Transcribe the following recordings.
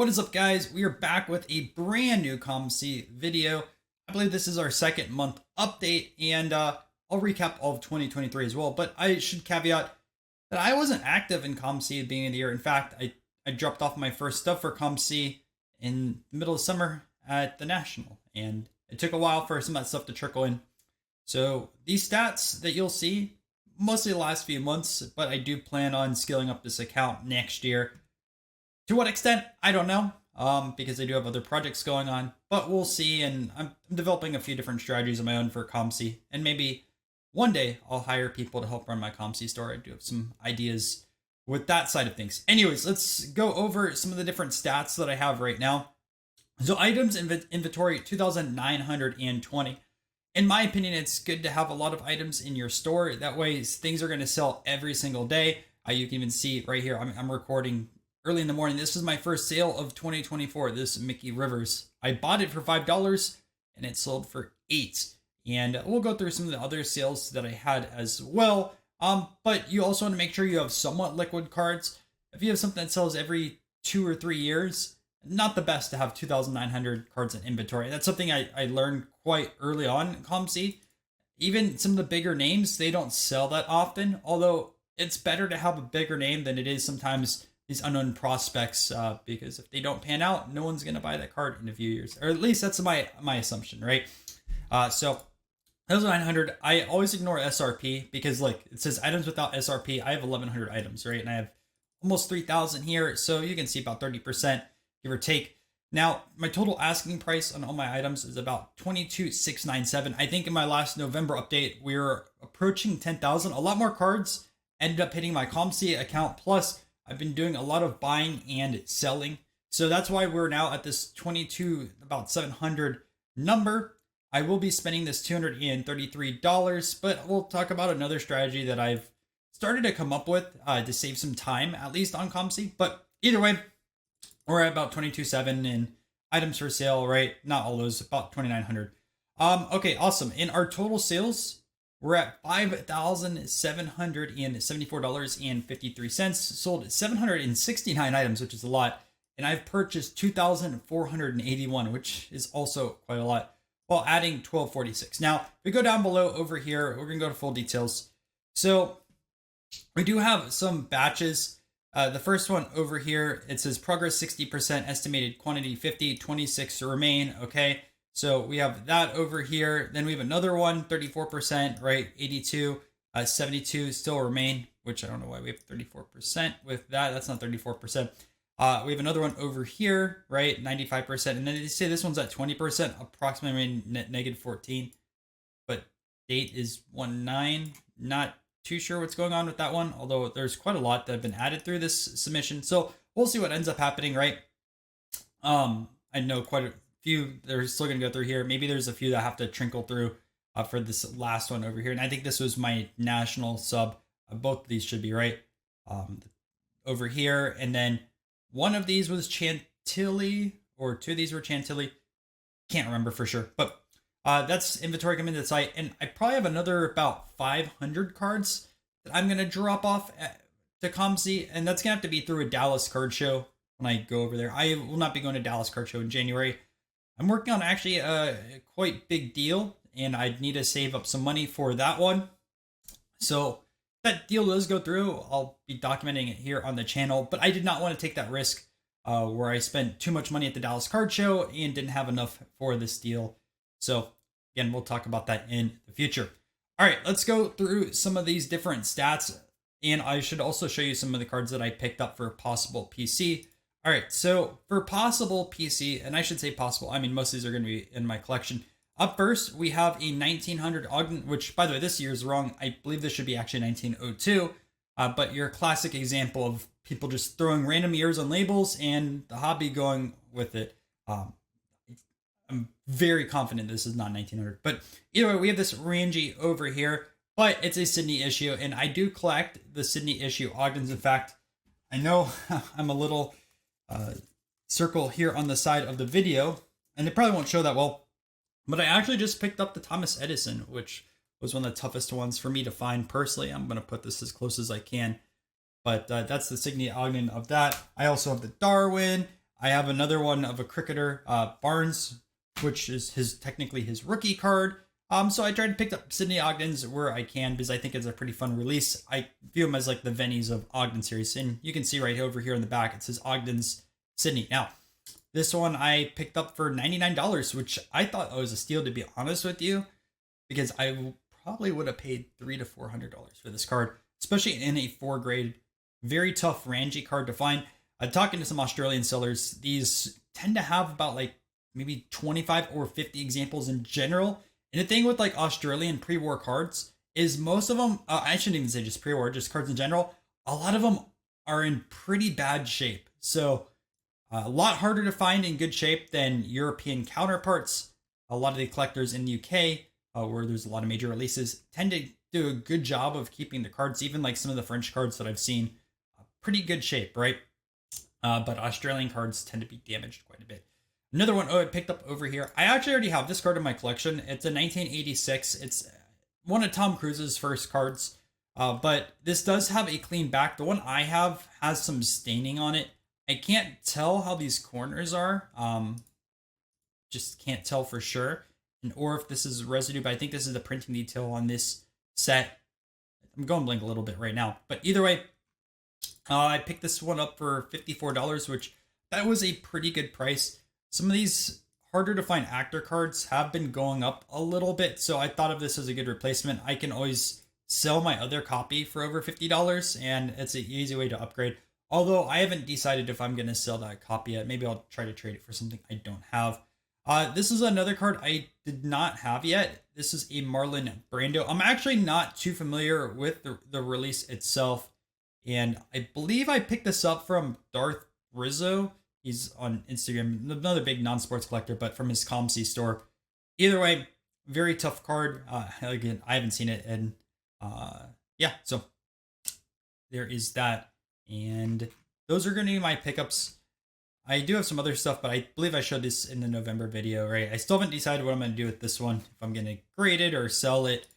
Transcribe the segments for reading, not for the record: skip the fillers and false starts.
What is up, guys? We are back with a brand new COMC video. I believe this is our second month update, and I'll recap all of 2023 as well. But I should caveat that I wasn't active in COMC at the beginning of the year. In fact, I dropped off my first stuff for COMC in the middle of summer at the National, and it took a while for some of that stuff to trickle in. So these stats that you'll see, mostly the last few months, but I do plan on scaling up this account next year. To what extent, I don't know, because I do have other projects going on, but we'll see. And I'm developing a few different strategies of my own for COMC, and maybe one day I'll hire people to help run my COMC store. I do have some ideas with that side of things. Anyways, let's go over some of the different stats that I have right now. So items inventory 2,920. In my opinion, it's good to have a lot of items in your store. That way things are going to sell every single day. You can even see right here, I'm recording early in the morning. This is my first sale of 2024. This Mickey Rivers. I bought it for $5 and it sold for $8. And we'll go through some of the other sales that I had as well. But you also want to make sure you have somewhat liquid cards. If you have something that sells every 2 or 3 years, not the best to have 2,900 cards in inventory. That's something I learned quite early on in COMC. Even some of the bigger names, they don't sell that often. Although it's better to have a bigger name than it is sometimes these unknown prospects, because if they don't pan out, no one's going to buy that card in a few years. Or at least that's my assumption, right? So 900, I always ignore SRP because like it says items without SRP. I have 1,100 items, right? And I have almost 3,000 here. So you can see about 30%, give or take. Now, my total asking price on all my items is about 22,697. I think in my last November update, we were approaching 10,000. A lot more cards ended up hitting my COMC account. Plus, I've been doing a lot of buying and selling. So that's why we're now at this 22, about 700 number. I will be spending this $233, but we'll talk about another strategy that I've started to come up with to save some time, at least on COMC. But either way, we're at about 22.7 in items for sale, right? Not all those, about 2,900. Okay, awesome. In our total sales, we're at $5,774.53. Sold 769 items, which is a lot. And I've purchased 2,481, which is also quite a lot, while adding 1,246. Now, if we go down below over here, we're going to go to full details. So we do have some batches. The first one over here, it says progress 60%, estimated quantity 50, 26 remain. Okay. So we have that over here. Then we have another one, 34%, right? 82, 72 still remain, which I don't know why we have 34% with that. That's not 34%. We have another one over here, right? 95%. And then they say this one's at 20%, approximately negative 14. But date is 1/9. Not too sure what's going on with that one, although there's quite a lot that have been added through this submission. So we'll see what ends up happening, right? I know quite a few they're still going to go through here. Maybe there's a few that have to trickle through for this last one over here. And I think this was my national sub. Both of these should be right over here. And then one of these was Chantilly, or two of these were Chantilly. Can't remember for sure. But that's inventory coming to the site. And I probably have another about 500 cards that I'm going to drop off to COMC. And that's going to have to be through a Dallas card show when I go over there. I will not be going to Dallas card show in January. I'm working on actually a quite big deal, and I'd need to save up some money for that one. So if that deal does go through, I'll be documenting it here on the channel, but I did not want to take that risk where I spent too much money at the Dallas card show and didn't have enough for this deal. So again, we'll talk about that in the future. All right, let's go through some of these different stats, and I should also show you some of the cards that I picked up for possible PC. All right, so for possible PC, and I should say possible, I mean, most of these are going to be in my collection. Up first, we have a 1900 Ogden, which, by the way, this year is wrong. I believe this should be actually 1902, but your classic example of people just throwing random years on labels and the hobby going with it. I'm very confident this is not 1900, but either way, we have this Rangy over here, but it's a Sydney issue, and I do collect the Sydney issue Ogdens. In fact, I know I'm a little circle here on the side of the video, and it probably won't show that well, but I actually just picked up the Thomas Edison, which was one of the toughest ones for me to find personally. I'm going to put this as close as I can, but that's the Sydney Ogden of that. I also have the Darwin. I have another one of a cricketer, Barnes, which is technically his rookie card. So I tried to pick up Sydney Ogden's where I can because I think it's a pretty fun release. I view him as like the Vennies of Ogden series, and you can see right over here in the back it says Ogden's Sydney. Now, this one I picked up for $99, which I thought was a steal to be honest with you, because I probably would have paid $300 to $400 for this card, especially in a 4 grade, very tough Ranji card to find. Talking to some Australian sellers, these tend to have about like maybe 25 or 50 examples in general. And the thing with like Australian pre-war cards is most of them, I shouldn't even say just pre-war, just cards in general, a lot of them are in pretty bad shape. So a lot harder to find in good shape than European counterparts. A lot of the collectors in the UK, where there's a lot of major releases, tend to do a good job of keeping the cards, even like some of the French cards that I've seen, pretty good shape, right? But Australian cards tend to be damaged quite a bit. Another one, I picked up over here. I actually already have this card in my collection. It's a 1986. It's one of Tom Cruise's first cards. But this does have a clean back. The one I have has some staining on it. I can't tell how these corners are. Just can't tell for sure. Or if this is residue, but I think this is the printing detail on this set. I'm going blank a little bit right now. But either way, I picked this one up for $54, which that was a pretty good price. Some of these harder to find actor cards have been going up a little bit, so I thought of this as a good replacement. I can always sell my other copy for over $50, and it's an easy way to upgrade. Although I haven't decided if I'm going to sell that copy yet. Maybe I'll try to trade it for something I don't have. This is another card I did not have yet. This is a Marlon Brando. I'm actually not too familiar with the release itself, and I believe I picked this up from Darth Rizzo. He's on Instagram, another big non-sports collector, but from his COMC store. Either way, very tough card. Again, I haven't seen it, and yeah, so there is that. And those are going to be my pickups. I do have some other stuff, but I believe I showed this in the November video, right? I still haven't decided what I'm going to do with this one, if I'm going to grade it or sell it,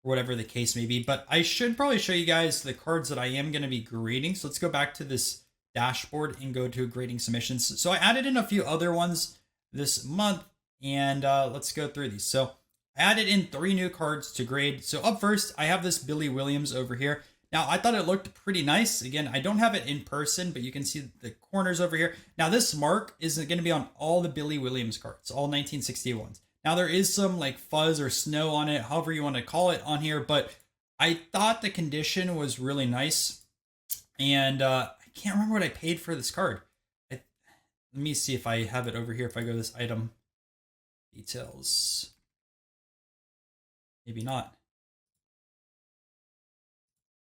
or whatever the case may be. But I should probably show you guys the cards that I am going to be grading. So let's go back to this dashboard and go to grading submissions. So I added in a few other ones this month, and let's go through these. So I added in 3 new cards to grade. So up first, I have this Billy Williams over here. Now, I thought it looked pretty nice. Again, I don't have it in person, but you can see the corners over here. Now, this mark is going to be on all the Billy Williams cards, all 1961s. Now, there is some like fuzz or snow on it, however you want to call it on here, but I thought the condition was really nice. And I can't remember what I paid for this card. Let me see if I have it over here. If I go to this item details, maybe not.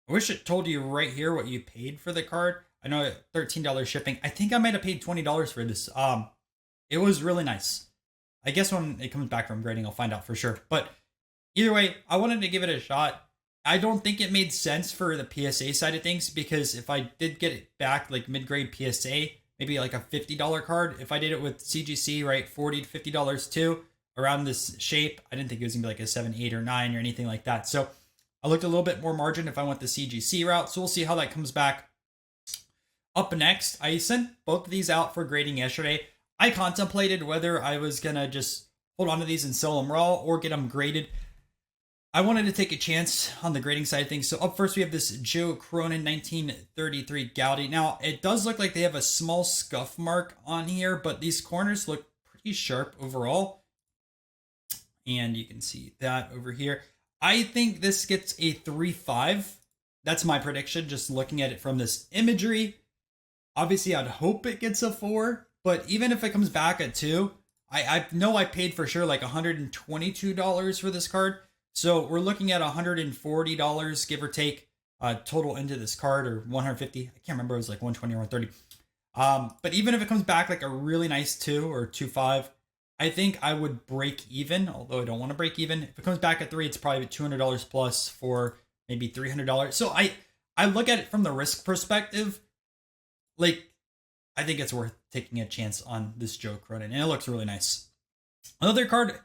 I wish it told you right here what you paid for the card. I know $13 shipping. I think I might have paid $20 for this. It was really nice. I guess when it comes back from grading, I'll find out for sure. But either way, I wanted to give it a shot. I don't think it made sense for the PSA side of things, because if I did get it back like mid-grade PSA, maybe like a $50 card. If I did it with CGC, right, $40 to $50 too, around this shape, I didn't think it was gonna be like a 7, 8, or 9 or anything like that. So I looked a little bit more margin if I went the CGC route. So we'll see how that comes back. Up next, I sent both of these out for grading yesterday. I contemplated whether I was gonna just hold on to these and sell them raw or get them graded. I wanted to take a chance on the grading side of things. So up first, we have this Joe Cronin 1933 Gaudi. Now, it does look like they have a small scuff mark on here, but these corners look pretty sharp overall. And you can see that over here. I think this gets a 3.5. That's my prediction, just looking at it from this imagery. Obviously, I'd hope it gets a 4, but even if it comes back at 2, I know I paid for sure like $122 for this card. So we're looking at $140, give or take, total into this card, or 150. I can't remember, it was like 120 or 130. But even if it comes back like a really nice 2 or 2.5, I think I would break even, although I don't want to break even. If it comes back at 3, it's probably $200 plus for maybe $300. So I look at it from the risk perspective. Like, I think it's worth taking a chance on this Joe Cronin, and it looks really nice. Another card,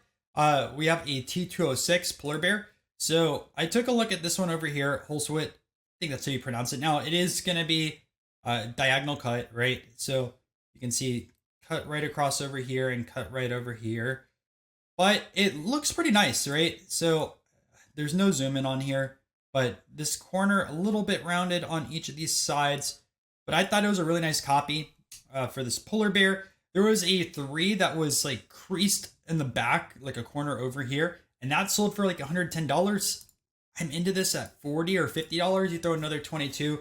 we have a T206 Polar Bear. So I took a look at this one over here, Holswit. I think that's how you pronounce it. Now, it is going to be diagonal cut, right? So You can see cut right across over here and cut right over here. But it looks pretty nice, right? So there's no zoom in on here, but this corner a little bit rounded on each of these sides. But I thought it was a really nice copy for this polar bear. There was a 3 that was like creased in the back, like a corner over here, and that sold for like $110. I'm into this at $40 or $50. You throw another 22.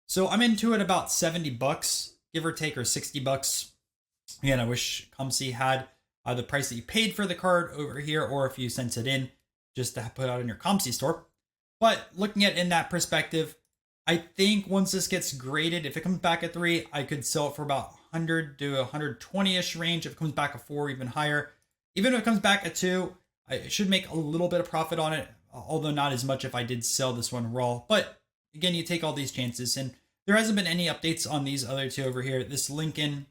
So I'm into it about $70, give or take, or $60. Again, I wish COMC had the price that you paid for the card over here, or if you sent it in just to put out in your COMC store. But looking at it in that perspective, I think once this gets graded, if it comes back at 3, I could sell it for about 100 to 120-ish range. If it comes back at 4, even higher. Even if it comes back at 2, I should make a little bit of profit on it, although not as much if I did sell this one raw. But again, you take all these chances, and there hasn't been any updates on these other 2 over here, this Lincoln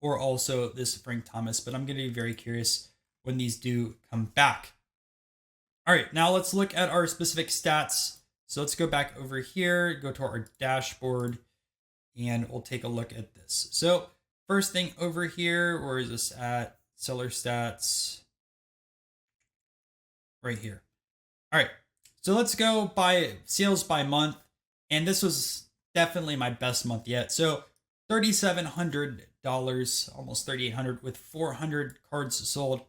or also this Frank Thomas, but I'm going to be very curious when these do come back. All right, now let's look at our specific stats. So let's go back over here, go to our dashboard, and we'll take a look at this. So first thing over here, where is this at? Seller stats. Right here. All right, so let's go by sales by month. And this was definitely my best month yet. So $3,700, almost $3,800 with 400 cards sold.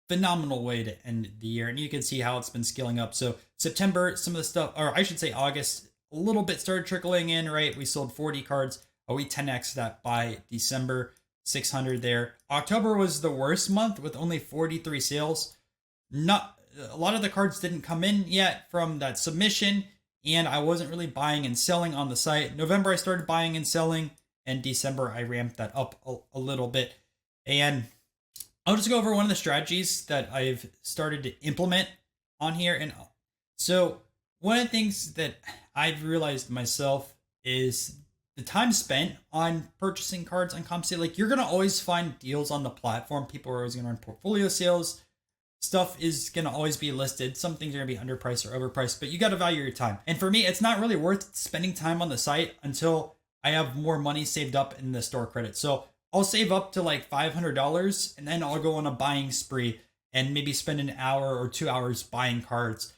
Phenomenal way to end the year. And you can see how it's been scaling up. So September, some of the stuff, or I should say August, a little bit started trickling in, right? We sold 40 cards. We 10x that by December, 600 there. October was the worst month with only 43 sales. Not a lot of the cards didn't come in yet from that submission, and I wasn't really buying and selling on the site. November, I started buying and selling, and December, I ramped that up a little bit. And I'll just go over one of the strategies that I've started to implement on here. And so one of the things that I've realized myself is the time spent on purchasing cards on COMC. Like, you're going to always find deals on the platform. People are always going to run portfolio sales. Stuff is going to always be listed. Some things are going to be underpriced or overpriced, but you got to value your time. And for me, it's not really worth spending time on the site until I have more money saved up in the store credit. So I'll save up to like $500, and then I'll go on a buying spree and maybe spend an hour or 2 hours buying cards.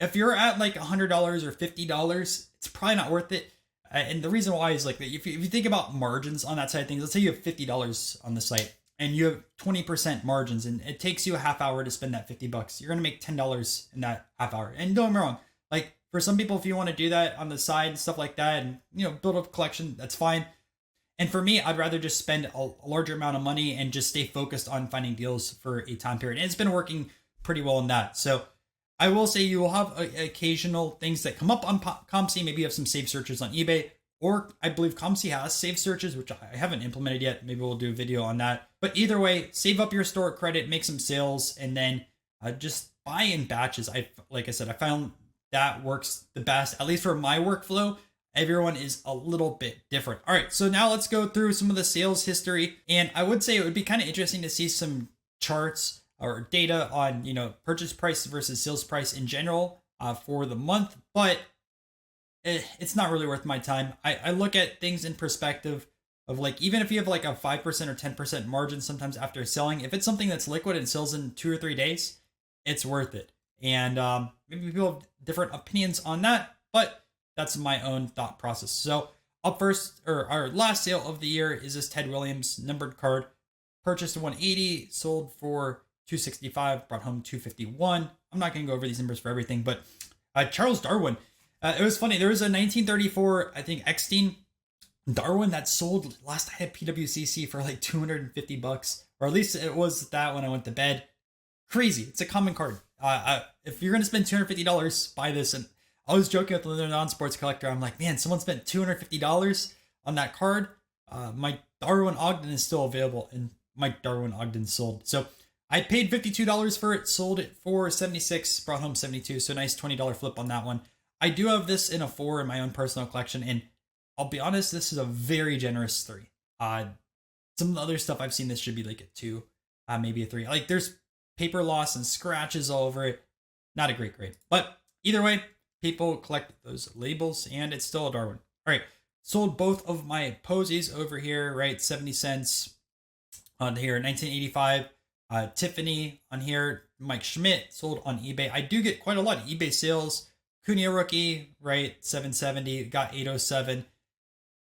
If you're at like $100 or $50, it's probably not worth it. And the reason why is like, if you think about margins on that side of things, let's say you have $50 on the site and you have 20% margins, and it takes you a half hour to spend that $50. You're going to make $10 in that half hour. And don't get me wrong, like for some people, if you want to do that on the side and stuff like that, and build up a collection, that's fine. And for me, I'd rather just spend a larger amount of money and just stay focused on finding deals for a time period. And it's been working pretty well in that. So I will say you will have occasional things that come up on COMC. Maybe you have some saved searches on eBay, or I believe COMC has saved searches, which I haven't implemented yet. Maybe we'll do a video on that. But either way, save up your store credit, make some sales, and then just buy in batches. Like I said, I found that works the best, at least for my workflow. Everyone is a little bit different. All right, so now let's go through some of the sales history. And I would say it would be kind of interesting to see some charts or data on, purchase price versus sales price in general for the month, but it's not really worth my time. I look at things in perspective of like, even if you have like a 5% or 10% margin sometimes after selling, if it's something that's liquid and sells in 2 or 3 days, it's worth it. And maybe people have different opinions on that, but that's my own thought process. So up first, or our last sale of the year, is this Ted Williams numbered card. Purchased at 180, sold for 265, brought home 251. I'm not going to go over these numbers for everything, but Charles Darwin. It was funny. There was a 1934, I think, Eckstein Darwin that sold last I had PWCC for like $250, or at least it was that when I went to bed. Crazy. It's a common card. If you're going to spend $250, buy this. And I was joking with the non-sports collector. I'm like, man, someone spent $250 on that card. My Darwin Ogden is still available, and Mike Darwin Ogden sold. So I paid $52 for it, sold it for $76, brought home $72. So nice $20 flip on that one. I do have this in a 4 in my own personal collection, and I'll be honest, this is a very generous 3. Some of the other stuff I've seen, this should be like a 2, maybe a 3. Like, there's paper loss and scratches all over it. Not a great grade. But either way, people collect those labels, and it's still a Darwin. All right, sold both of my posies over here, right? 70 cents on here, 1985. Tiffany on here, Mike Schmidt sold on eBay. I do get quite a lot of eBay sales. Cunha rookie, right? 770, got 807.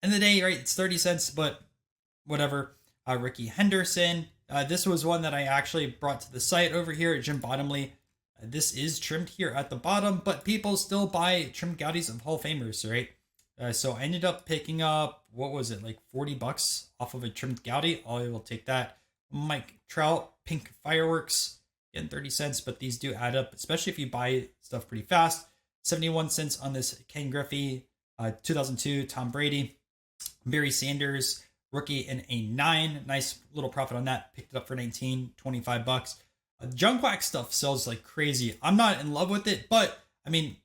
In the day, right? It's 30 cents, but whatever. Ricky Henderson. This was one that I actually brought to the site over here at Jim Bottomley. This is trimmed here at the bottom, but people still buy trimmed Gaudis of Hall of Famers, right? So I ended up picking up, what was it, like 40 bucks off of a trimmed Gaudi. I will take that. Mike Trout, pink fireworks, again 30 cents, but these do add up, especially if you buy stuff pretty fast. 71 cents on this Ken Griffey, 2002 Tom Brady, Barry Sanders, rookie in a 9. Nice little profit on that. Picked it up for 19, 25 bucks. Junk wax stuff sells like crazy. I'm not in love with it, but I mean,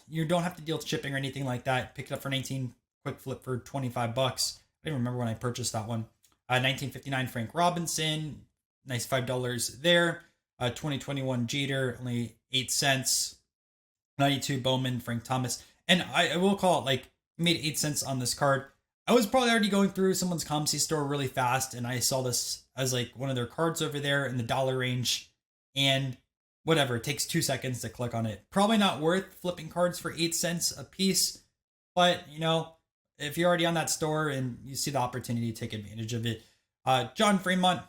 you don't have to deal with shipping or anything like that. Picked it up for 19, quick flip for 25 bucks. I don't even remember when I purchased that one. 1959 Frank Robinson, nice $5 there. 2021 Jeter, only 8 cents. 92 Bowman, Frank Thomas. And I will call it, like, made 8 cents on this card. I was probably already going through someone's COMC store really fast, and I saw this as like one of their cards over there in the dollar range, and whatever, it takes 2 seconds to click on it. Probably not worth flipping cards for 8 cents a piece, but you know, if you're already on that store and you see the opportunity, take advantage of it. John Fremont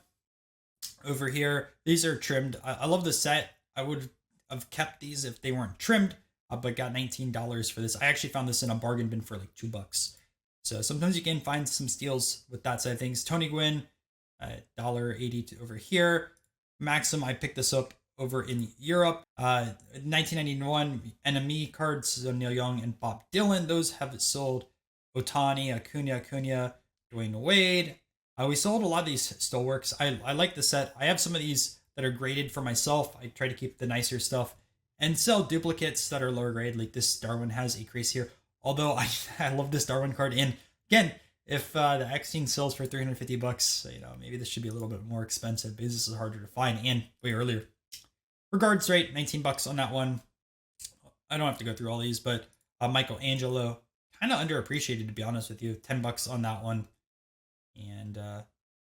over here, these are trimmed. I love the set. I would have kept these if they weren't trimmed, but got $19 for this. I actually found this in a bargain bin for like $2. So sometimes you can find some steals with that side of things. Tony Gwynn, $1.80 over here. Maxim, I picked this up over in Europe. 1991 NME cards, so Neil Young and Bob Dylan. Those have sold. Otani, Acuna, Dwayne Wade. We sold a lot of these Stolworks. I like the set. I have some of these that are graded for myself. I try to keep the nicer stuff and sell duplicates that are lower grade. Like this Darwin has a crease here. Although I love this Darwin card. And again, if the X-Team sells for 350 bucks, you know, maybe this should be a little bit more expensive because this is harder to find and way earlier. Regards rate, 19 bucks on that one. I don't have to go through all these, but Michelangelo, kind of underappreciated to be honest with you. 10 bucks on that one. And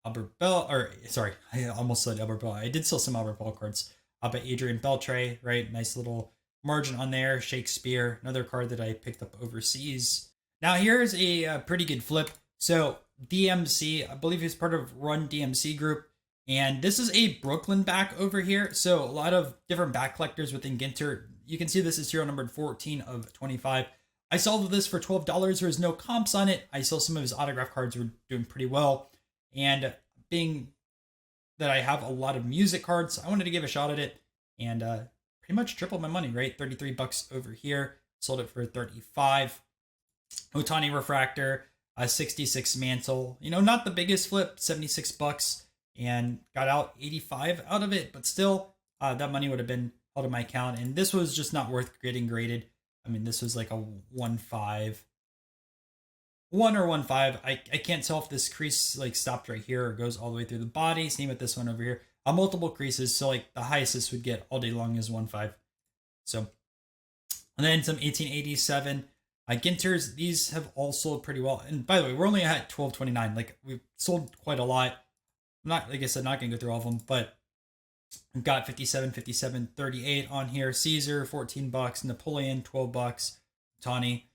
Albert Bell, or sorry, I almost said Albert Bell. I did sell some Albert Bell cards. But Adrian Beltre, right? Nice little margin on there. Shakespeare, another card that I picked up overseas. Now here's a pretty good flip. So DMC, I believe he's part of Run DMC Group. And this is a Brooklyn back over here. So a lot of different back collectors within Ginter. You can see this is serial numbered 14 of 25. I sold this for $12. There was no comps on it. I saw some of his autograph cards were doing pretty well. And being that I have a lot of music cards, I wanted to give a shot at it. And pretty much tripled my money, right? 33 bucks over here. Sold it for 35. Otani Refractor, 66 Mantle. You know, not the biggest flip, 76 bucks. And got out 85 out of it. But still, that money would have been held in my account. And this was just not worth getting graded. I mean, this was like a 1.5. 1 or 1.5. I can't tell if this crease like stopped right here or goes all the way through the body. Same with this one over here. Multiple creases, so like the highest this would get all day long is 1.5. So, and then some 1887 Ginters. These have all sold pretty well. And by the way, we're only at 12.29. Like we've sold quite a lot. I'm not, like I said, not gonna go through all of them, but I've got 57, 57, 38 on here. Caesar, 14 bucks. Napoleon, 12 bucks. Tawny.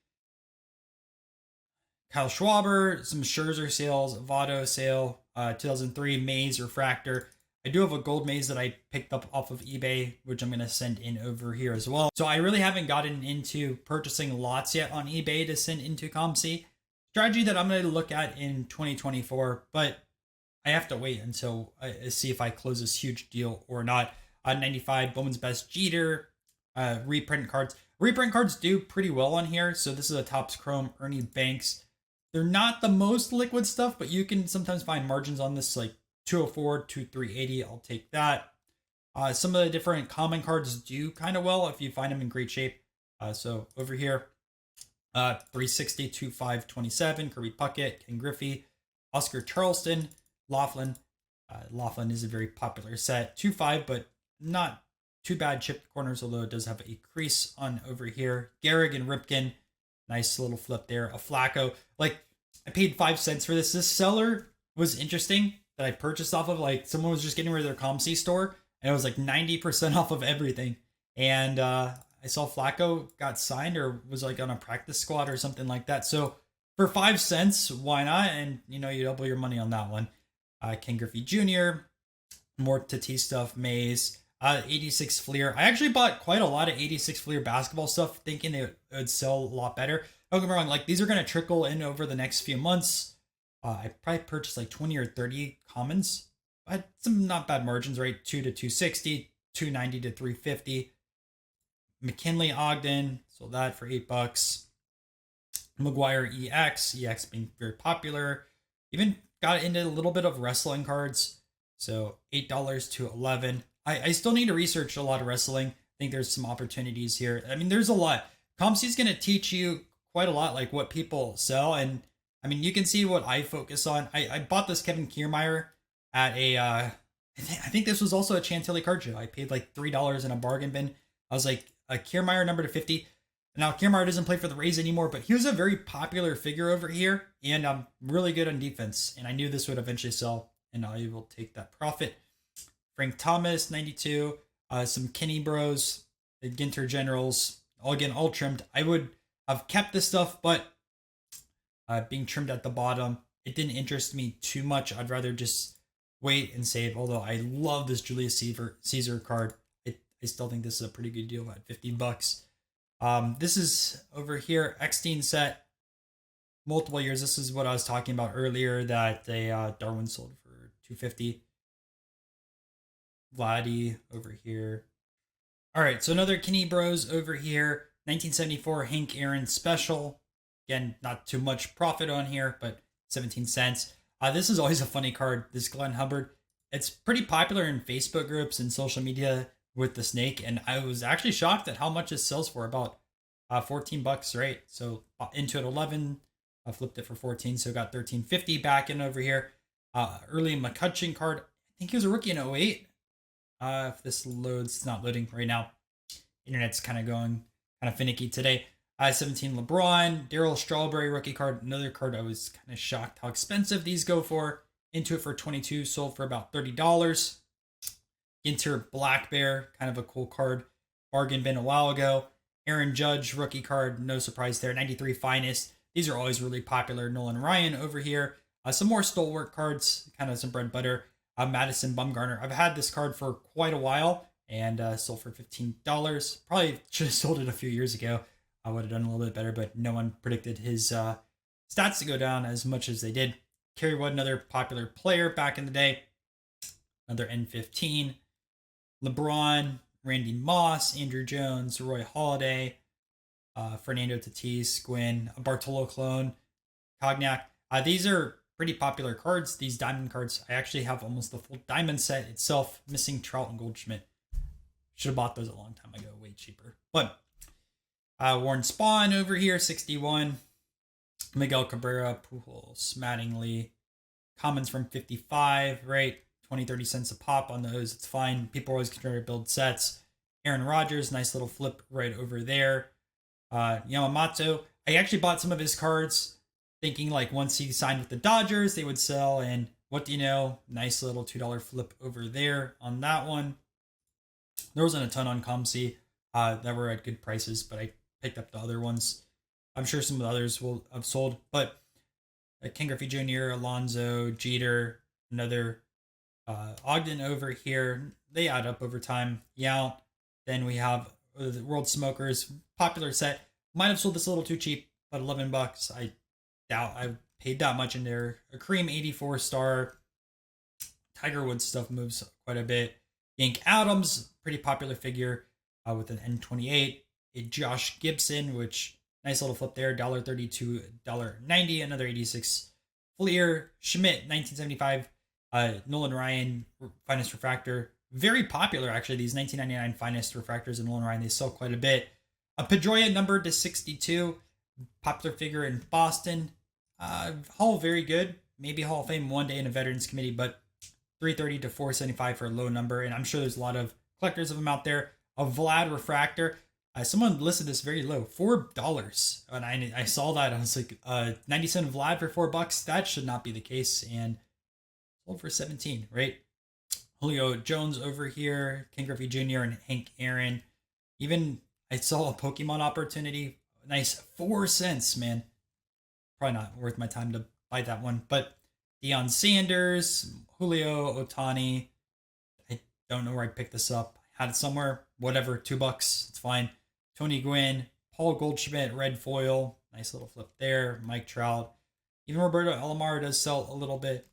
Kyle Schwaber, some Scherzer sales, Votto sale, 2003 Maze Refractor. I do have a gold maze that I picked up off of eBay, which I'm going to send in over here as well. So I really haven't gotten into purchasing lots yet on eBay to send into COMC. Strategy that I'm going to look at in 2024, but I have to wait until I see if I close this huge deal or not. 95 Bowman's Best Jeter, reprint cards. Reprint cards do pretty well on here. So this is a Topps Chrome Ernie Banks. They're not the most liquid stuff, but you can sometimes find margins on this like 204 to 380. I'll take that. Some of the different common cards do kind of well if you find them in great shape. So over here, 360 to 527, Kirby Puckett, Ken Griffey, Oscar Charleston, Laughlin. Laughlin is a very popular set. 2.5, but not too bad chipped corners, although it does have a crease on over here. Gehrig and Ripken. Nice little flip there. A Flacco. Like, I paid 5 cents for this. This seller was interesting that I purchased off of. Like, someone was just getting rid of their COMC store, and it was like 90% off of everything. And I saw Flacco got signed or was like on a practice squad or something like that. So for 5 cents, why not? And you double your money on that one. Ken Griffey Jr., more Tatis stuff, Mays, 86 Fleer. I actually bought quite a lot of 86 Fleer basketball stuff, thinking they would sell a lot better. Don't get me wrong, like these are going to trickle in over the next few months. I probably purchased like 20 or 30 commons. I had some not bad margins, right? 2 to 260, 290 to 350. McKinley Ogden, sold that for $8. McGuire EX being very popular. Even got into a little bit of wrestling cards. So $8 to $11. I still need to research a lot of wrestling. I think there's some opportunities here. I mean, there's a lot. COMC is going to teach you quite a lot, like what people sell. And I mean, you can see what I focus on. I bought this Kevin Kiermaier at a, I think this was also a Chantilly card show. I paid like $3 in a bargain bin. I was like, a Kiermaier number to 50. Now, Kiermaier doesn't play for the Rays anymore, but he was a very popular figure over here, and really good on defense. And I knew this would eventually sell, and I will take that profit. Frank Thomas, 92. Some Kenny Bros, the Ginter Generals, all trimmed. I would have kept this stuff, but being trimmed at the bottom, it didn't interest me too much. I'd rather just wait and save, although I love this Julius Caesar card. I still think this is a pretty good deal at $50. This is over here, Eckstein set, multiple years. This is what I was talking about earlier that they Darwin sold for $250. Vladdy over here. All right, so another Kenny Bros over here, 1974 Hank Aaron special. Again, not too much profit on here, but 17 cents. This is always a funny card. This Glenn Hubbard. It's pretty popular in Facebook groups and social media with the snake, and I was actually shocked at how much it sells for, about $14, right? So into it 11, I flipped it for 14, so got $13.50 back in over here. Early McCutcheon card, I think he was a rookie in 08. If this loads, it's not loading right now. Internet's kind of going kind of finicky today. 17 LeBron, Darryl Strawberry rookie card, another card I was kind of shocked how expensive these go for. Into it for 22, sold for about $30. Ginter Black Bear, kind of a cool card. Bargain bin a while ago. Aaron Judge, rookie card, no surprise there. 93 Finest. These are always really popular. Nolan Ryan over here. Some more stalwart cards, kind of some bread butter. Madison Bumgarner. I've had this card for quite a while and sold for $15. Probably should have sold it a few years ago. I would have done a little bit better, but no one predicted his stats to go down as much as they did. Kerry Wood, another popular player back in the day. Another N15. LeBron, Randy Moss, Andrew Jones, Roy Halladay, Fernando Tatis, Gwynn, a Bartolo clone, Cognac. These are pretty popular cards. These diamond cards, I actually have almost the full diamond set itself, missing Trout and Goldschmidt. Should have bought those a long time ago, way cheaper. But Warren Spahn over here, 61. Miguel Cabrera, Pujols, Mattingly. Commons from 55, right? 20, 30 cents a pop on those. It's fine. People are always trying to build sets. Aaron Rodgers, nice little flip right over there. Yamamoto, I actually bought some of his cards thinking like once he signed with the Dodgers, they would sell. And what do you know? Nice little $2 flip over there on that one. There wasn't a ton on COMC that were at good prices, but I picked up the other ones. I'm sure some of the others will have sold, but Ken Griffey Jr., Alonzo, Jeter, another Ogden over here. They add up over time. Yeah. Then we have the World Smokers, popular set. Might have sold this a little too cheap, but $11. I doubt I paid that much in there. A Kareem 84 star. Tiger Woods stuff moves quite a bit. Yank Adams, pretty popular figure with an N28. A Josh Gibson, which nice little flip there. $1.30 to $1.90. Another 86 Fleer. Schmidt, 1975. Nolan Ryan, Finest Refractor. Very popular, actually, these 1999 Finest Refractors in Nolan Ryan. They sell quite a bit. A Pedroia numbered to 62. Popular figure in Boston. Hall, very good. Maybe Hall of Fame one day in a Veterans Committee, but 330 to 475 for a low number. And I'm sure there's a lot of collectors of them out there. A Vlad Refractor. Someone listed this very low, $4, and I saw that. I was like, 90 cent of Vlad for $4. That should not be the case, and sold for 17, right? Julio Jones over here, Ken Griffey Jr. and Hank Aaron. Even I saw a Pokemon opportunity, nice 4 cents, man. Probably not worth my time to buy that one, but Deion Sanders, Julio Otani. I don't know where I picked this up. I had it somewhere. Whatever, $2. It's fine. Tony Gwynn, Paul Goldschmidt, red foil. Nice little flip there. Mike Trout. Even Roberto Alomar does sell a little bit.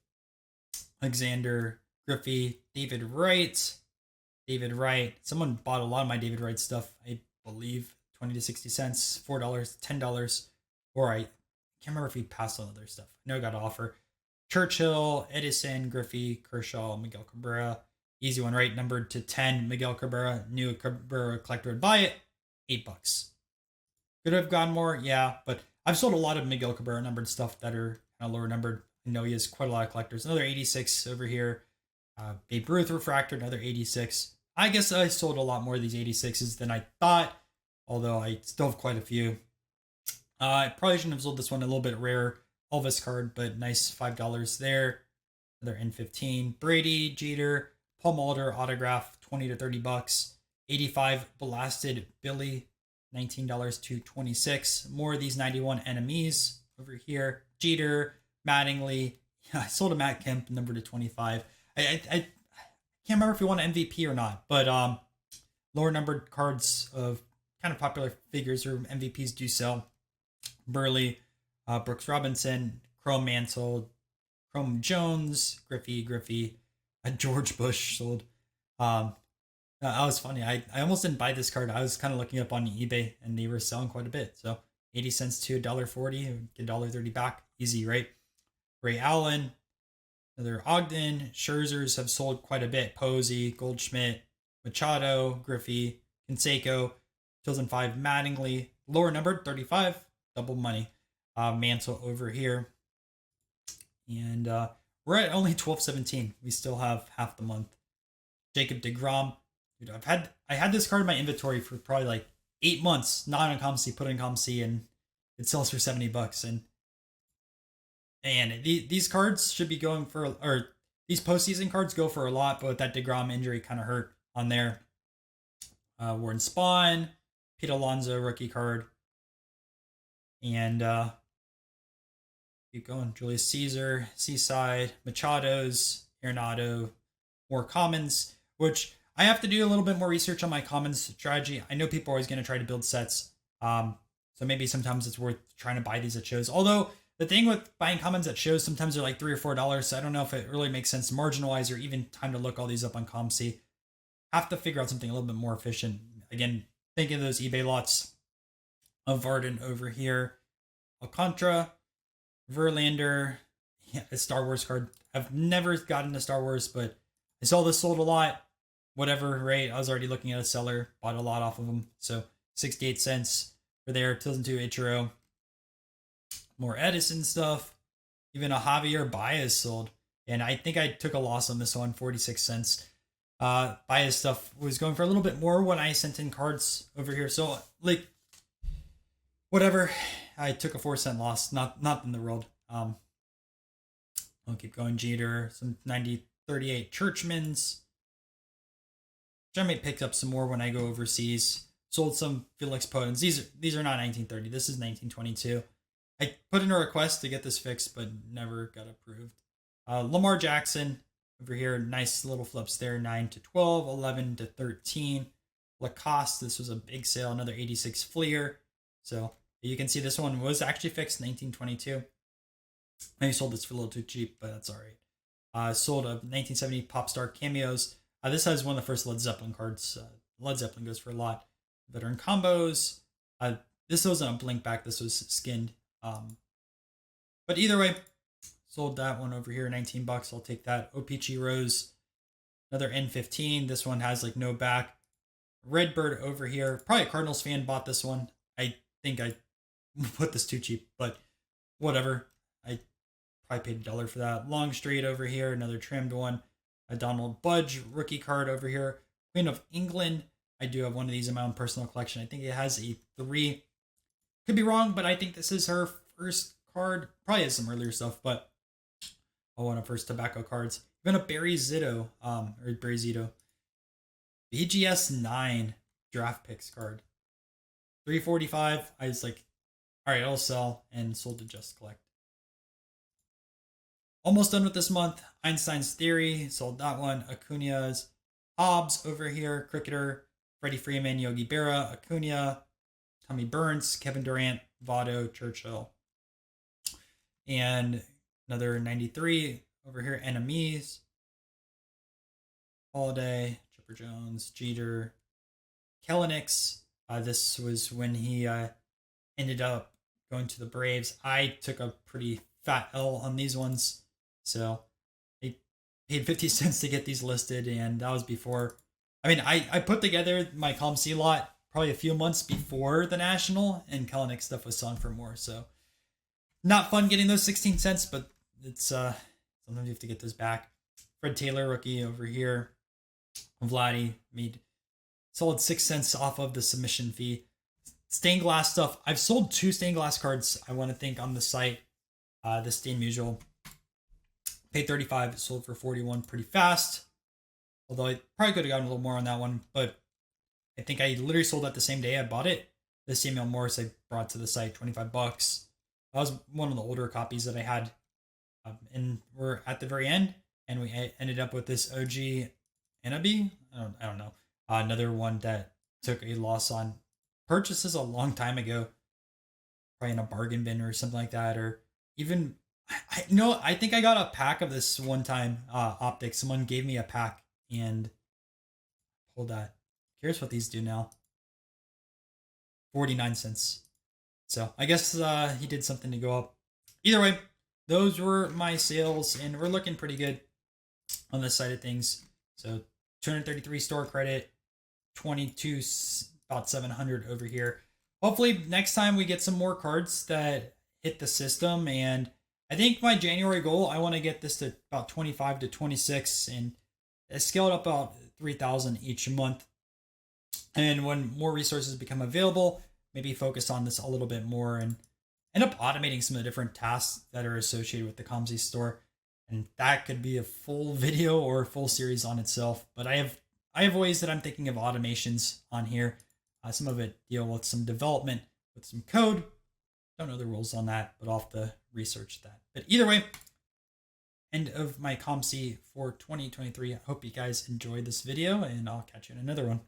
Alexander Griffey, David Wright. David Wright. Someone bought a lot of my David Wright stuff, I believe. 20 to 60 cents, $4, $10. Or I can't remember if he passed on other stuff. I know I got an offer. Churchill, Edison, Griffey, Kershaw, Miguel Cabrera. Easy one, right? Numbered to 10. Miguel Cabrera. New Cabrera collector would buy it. $8. Could have gone more, yeah, but I've sold a lot of Miguel Cabrera numbered stuff that are kind of lower numbered. I know he has quite a lot of collectors. Another 86 over here. Babe Ruth refractor, another 86. I guess I sold a lot more of these 86s than I thought, although I still have quite a few. I probably shouldn't have sold this one, a little bit rare Elvis card, but nice $5 there. Another N15. Brady, Jeter, Paul Mulder autograph, 20 to 30 bucks. 85 blasted Billy, $19 to 26. More of these 91 enemies over here. Jeter, Mattingly. Yeah, I sold a Matt Kemp, number to 25. I can't remember if he won an MVP or not, but lower numbered cards of kind of popular figures or MVPs do sell. Burley, Brooks Robinson, Chrome Mansell, Chrome Jones, Griffey, George Bush sold. That was funny. I almost didn't buy this card. I was kind of looking up on eBay and they were selling quite a bit. So 80 cents to $1.40, get $1.30 back. Easy, right? Ray Allen, another Ogden. Scherzers have sold quite a bit. Posey, Goldschmidt, Machado, Griffey, Canseco, 2005 Mattingly. Lower numbered, 35, double money. Mansell over here. And we're at only 12/17. We still have half the month. Jacob DeGrom. Dude, I had this card in my inventory for probably like 8 months, not on COMC, put in COMC, and it sells for $70. And these cards should be going for, or these postseason cards go for a lot, but that DeGrom injury kind of hurt on there. Warren Spahn, Pete Alonso rookie card, and keep going. Julius Caesar, Seaside, Machado's, Arenado, more commons, which I have to do a little bit more research on my commons strategy. I know people are always going to try to build sets. So maybe sometimes it's worth trying to buy these at shows. Although the thing with buying commons at shows, sometimes they're like $3 or $4. So I don't know if it really makes sense margin wise or even time to look all these up on COMC. Have to figure out something a little bit more efficient. Again, thinking of those eBay lots of Varden over here. Alcantara, Verlander, yeah, a Star Wars card. I've never gotten a Star Wars, but I saw this sold a lot. Whatever, right? I was already looking at a seller, bought a lot off of them. So 68 cents for there. 2002 Ichiro. More Edison stuff. Even a Javier Baez sold. And I think I took a loss on this one, 46 cents. Baez stuff was going for a little bit more when I sent in cards over here. So, like, whatever. I took a 4-cent loss. Not in the world. I'll keep going. Jeter. Some 90-38 Churchmans. I might pick up some more when I go overseas. Sold some Felix Potens. These are not 1930. This is 1922. I put in a request to get this fixed, but never got approved. Lamar Jackson over here. Nice little flips there. 9 to 12, 11 to 13. Lacoste. This was a big sale. Another 86 Fleer. So you can see this one was actually fixed 1922. I sold this for a little too cheap, but that's all right. Sold a 1970 Pop Star Cameos. This has one of the first Led Zeppelin cards. Led Zeppelin goes for a lot. Veteran combos. This wasn't a blink back. This was skinned. But either way, sold that one over here, $19. I'll take that. O-Pee-Chee Rose. Another N15. This one has like no back. Redbird over here. Probably a Cardinals fan bought this one. I think I put this too cheap, but whatever. I probably paid $1 for that. Longstreet over here. Another trimmed one. A Donald Budge rookie card over here. Queen of England. I do have one of these in my own personal collection. I think it has a 3. Could be wrong, but I think this is her first card. Probably has some earlier stuff, but one of her first tobacco cards. Even a Barry Zito, or Barry Zito. BGS 9 draft picks card. 345. I was like, all right, I'll sell, and sold to Just Collect. Almost done with this month. Einstein's Theory, sold that one. Acuna's Hobbs over here. Cricketer, Freddie Freeman, Yogi Berra, Acuna, Tommy Burns, Kevin Durant, Votto, Churchill. And another 93 over here. Enemies, Holiday, Chipper Jones, Jeter, Kellenix. This was when he ended up going to the Braves. I took a pretty fat L on these ones. So I paid 50 cents to get these listed, and that was before. I mean, I put together my COMC lot probably a few months before the National, and Kelenic stuff was selling for more. So not fun getting those 16 cents, but it's sometimes you have to get those back. Fred Taylor, rookie over here. Vladdy made sold 6 cents off of the submission fee. Stained glass stuff. I've sold 2 stained glass cards, I want to think, on the site. The Stain Mutual. Paid 35, sold for 41 pretty fast. Although I probably could have gotten a little more on that one, but I think I literally sold that the same day I bought it. The Samuel Morse I brought to the site, 25 bucks. That was one of the older copies that I had. And we're at the very end, and we ended up with this OG Anabi. I don't know. Another one that took a loss on purchases a long time ago. Probably in a bargain bin or something like that, or even I think I got a pack of this one time. Optics. Someone gave me a pack, and hold that. Here's what these do now. 49 cents. So I guess he did something to go up. Either way, those were my sales, and we're looking pretty good on this side of things. So 233 store credit, 22 about 700 over here. Hopefully next time we get some more cards that hit the system, and I think my January goal, I want to get this to about 25 to 26 and scale it up about 3,000 each month. And when more resources become available, maybe focus on this a little bit more and end up automating some of the different tasks that are associated with the COMC store. And that could be a full video or a full series on itself. But I have ways that I'm thinking of automations on here. Some of it deal with some development, with some code. Don't know the rules on that, but I'll have to research that. But either way, end of my COMC for 2023. I hope you guys enjoyed this video, and I'll catch you in another one.